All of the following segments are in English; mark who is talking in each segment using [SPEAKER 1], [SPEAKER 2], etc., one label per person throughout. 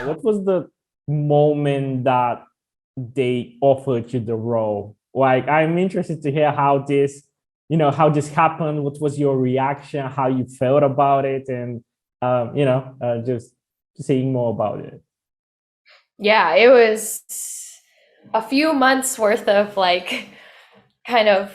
[SPEAKER 1] What was the moment that they offered you the role? Like, I'm interested to hear how this, how this happened. What was your reaction? How you felt about it, and just seeing more about it.
[SPEAKER 2] Yeah, it was a few months worth of like kind of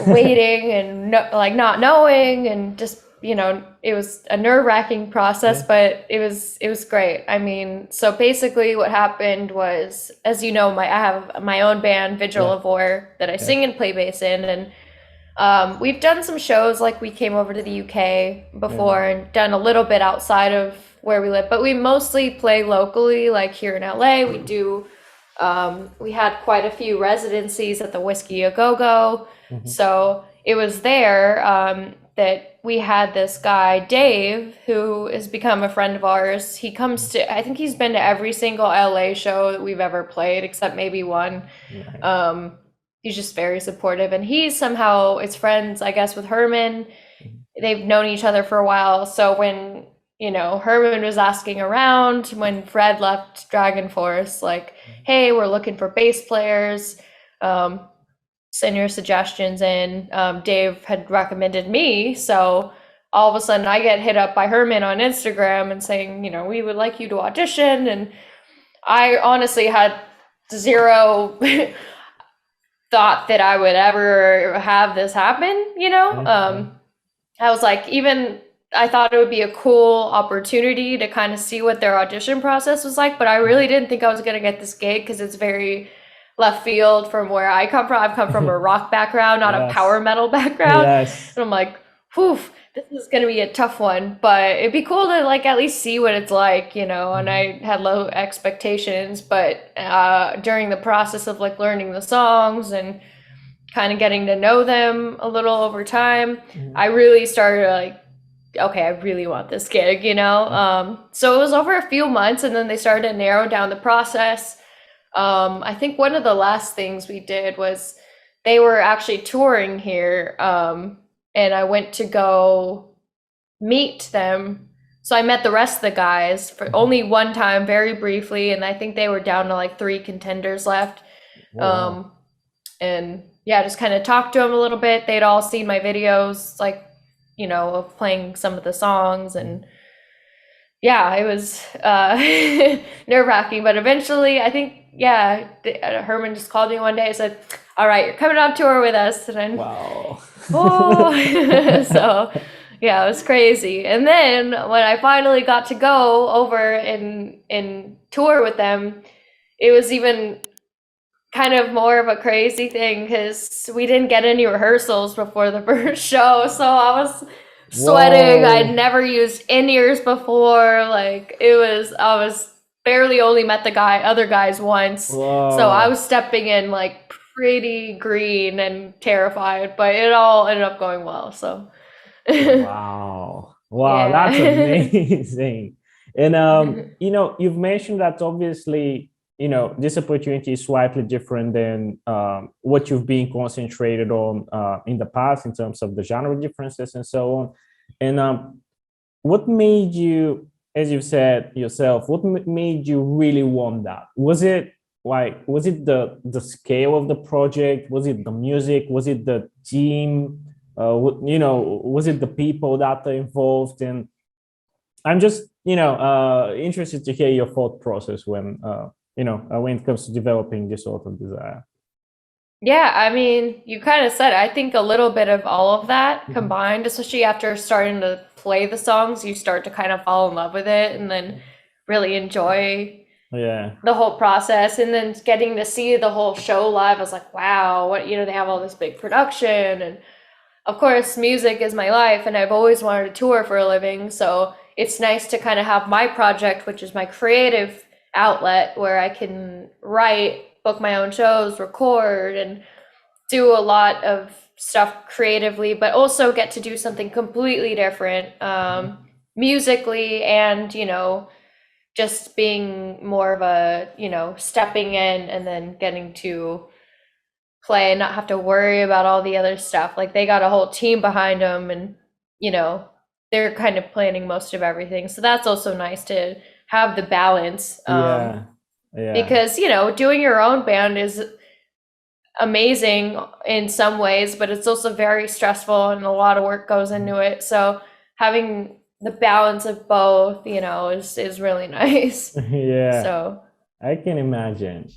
[SPEAKER 2] waiting and no, like not knowing and just it was a nerve-wracking process,
[SPEAKER 1] Yeah,
[SPEAKER 2] but it was great. I mean, so basically what happened was, as you know, I have my own band, Vigil
[SPEAKER 1] yeah,
[SPEAKER 2] of War, that I
[SPEAKER 1] yeah,
[SPEAKER 2] sing and play bass in, and we've done some shows, like we came over to the UK
[SPEAKER 1] yeah.
[SPEAKER 2] before and done a little bit outside of where we live, but we mostly play locally, like here in LA. We had quite a few residencies at the Whiskey A Go Go.
[SPEAKER 1] Mhm.
[SPEAKER 2] So it was there that we had this guy, Dave, who has become a friend of ours. I think he's been to every single LA show that we've ever played, except maybe one.
[SPEAKER 1] Nice.
[SPEAKER 2] Um, he's just very supportive. And he's somehow, it's friends, I guess, with Herman.
[SPEAKER 1] Mhm.
[SPEAKER 2] They've known each other for a while. So when, Herman was asking around when Fred left Dragonforce, like, hey, we're looking for bass players. Um, Send your suggestions in. Dave had recommended me. So all of a sudden I get hit up by Herman on Instagram and saying, we would like you to audition. And I honestly had zero thought that I would ever have this happen,
[SPEAKER 1] Yeah, yeah.
[SPEAKER 2] I was like, even I thought it would be a cool opportunity to kind of see what their audition process was like, but I really didn't think I was going to get this gig because it's very left field from where I come from. I've come from a rock background, not a power
[SPEAKER 1] Yes,
[SPEAKER 2] metal background.
[SPEAKER 1] yes.
[SPEAKER 2] And I'm like, whew, this is going to be a tough one, but it'd be cool to like at least see what it's like, and
[SPEAKER 1] Mhm.
[SPEAKER 2] I had low expectations, but during the process of like learning the songs and kind of getting to know them a little over time, I
[SPEAKER 1] Mhm.
[SPEAKER 2] really started like, okay, I really want this gig. So it was over a few months, and then they started to narrow down the process. I think one of the last things we did was they were actually touring here, and I went to go meet them. So I met the rest of the guys for
[SPEAKER 1] Mhm.
[SPEAKER 2] only one time, very briefly, and I think they were down to like three contenders left.
[SPEAKER 1] Oh, wow.
[SPEAKER 2] Um, and yeah, just kind of talked to them a little bit. They'd all seen my videos, like, of playing some of the songs.
[SPEAKER 1] Mhm.
[SPEAKER 2] And yeah, it was nerve wracking. But eventually, I think, yeah, Herman just called me one day and said, all right, you're coming on tour with us. And then,
[SPEAKER 1] Wow.
[SPEAKER 2] oh, so yeah, it was crazy. And then when I finally got to go over and tour with them, it was even kind of more of a crazy thing because we didn't get any rehearsals before the first show. So I was sweating. I'd
[SPEAKER 1] Whoa.
[SPEAKER 2] never used in-ears before. Like I was barely only met the other guys once. So I
[SPEAKER 1] Whoa.
[SPEAKER 2] was stepping in like pretty green and terrified, but it all ended up going well. So
[SPEAKER 1] Wow. Wow, that's
[SPEAKER 2] yeah.
[SPEAKER 1] amazing. And you've mentioned that obviously, this opportunity is slightly different than what you've been concentrated on in the past in terms of the genre differences and so on. And what made you, as you said yourself, what made you really want that? Was it the scale of the project? Was it the music? Was it the team? Was it the people that are involved? And I'm just, interested to hear your thought process when it comes to developing this sort of desire.
[SPEAKER 2] Yeah, I mean, you kind of said, I think a little bit of all of that
[SPEAKER 1] Mhm.
[SPEAKER 2] combined, especially after starting to play the songs, you start to kind of fall in love with it and then really enjoy
[SPEAKER 1] Yeah.
[SPEAKER 2] the whole process. And then getting to see the whole show live, I was like, wow, they have all this big production. And of course, music is my life, and I've always wanted to tour for a living. So it's nice to kind of have my project, which is my creative outlet, where I can write, book my own shows, record, and do a lot of stuff creatively, but also get to do something completely different musically, and just being more of a stepping in and then getting to play and not have to worry about all the other stuff. Like they got a whole team behind them, and you know they're kind of planning most of everything. So that's also nice to have the balance.
[SPEAKER 1] Yeah.
[SPEAKER 2] Because, you know, doing your own band is amazing in some ways, but it's also very stressful and a lot of work goes into it. So having the balance of both, you know, is really nice.
[SPEAKER 1] Yeah.
[SPEAKER 2] So
[SPEAKER 1] I can imagine.